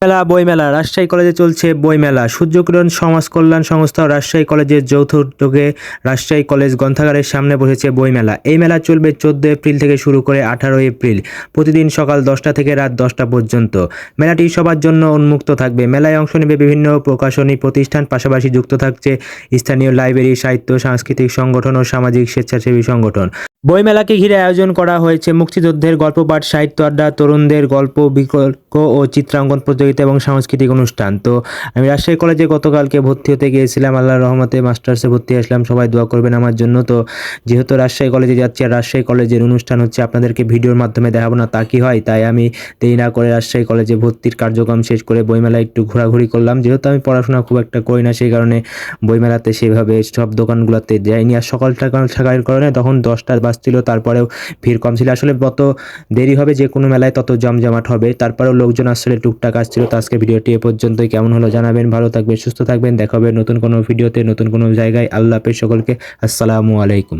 বইমেলা রাজশাহী কলেজে চলছে বইমেলা। সূর্যকিরণ সমাজ কল্যাণ সংস্থা ও রাজশাহী কলেজের যৌথ উদ্যোগে রাজশাহী কলেজ গ্রন্থাগারের সামনে বসেছে বইমেলা। এই মেলা চলবে 14 এপ্রিল থেকে শুরু করে 18 এপ্রিল, প্রতিদিন সকাল 10টা থেকে রাত 10টা পর্যন্ত। মেলাটি সবার জন্য উন্মুক্ত থাকবে। মেলায় অংশ নেবে বিভিন্ন প্রকাশনী প্রতিষ্ঠান, পাশাপাশি যুক্ত থাকছে স্থানীয় লাইব্রেরি, সাহিত্য, সাংস্কৃতিক সংগঠন ও সামাজিক স্বেচ্ছাসেবী সংগঠন। বইমেলাকে ঘিরে আয়োজন করা হয়েছে মুক্তিযুদ্ধের গল্পপাঠ, সাহিত্য আড্ডা, তরুণদের গল্প বিতর্ক ও চিত্রাঙ্কন প্রতিযোগিতা এবং সাংস্কৃতিক অনুষ্ঠান। তো আমি রাজশাহী কলেজে গতকালকে ভর্তি হতে গিয়েছিলাম, আল্লাহর রহমতে মাস্টার্সে ভর্তি আসলাম। সবাই দোয়া করবেন আমার জন্য। তো যেহেতু রাজশাহী কলেজে যাচ্ছি আর রাজশাহী কলেজের অনুষ্ঠান হচ্ছে, আপনাদেরকে ভিডিওর মাধ্যমে দেখাবো না তা কি হয়, তাই আমি দেরি না করে রাজশাহী কলেজে ভর্তির কার্যক্রম শেষ করে বইমেলায় একটু ঘোরাঘুরি করলাম। যেহেতু আমি পড়াশোনা খুব একটা করি না, সেই কারণে বইমেলাতে সেভাবে সব দোকানগুলোতে যাইনি। আর সকাল থাকার কারণে তখন 10টা বাজছিল, তারপরেও ভিড় কম ছিল। আসলে যত দেরি হবে যে কোনো মেলায় তত জমজমাট হবে, তারপরেও লোকজন আসলে টুকটাক আসছিল। তো আজকে ভিডিওটি এ পর্যন্তই। কেমন হলো জানাবেন। ভালো থাকবেন, সুস্থ থাকবেন। দেখা হবে নতুন কোনো ভিডিওতে, নতুন কোনো জায়গায়। আল্লাহ হাফেজ সকলকে। আসসালামু আলাইকুম।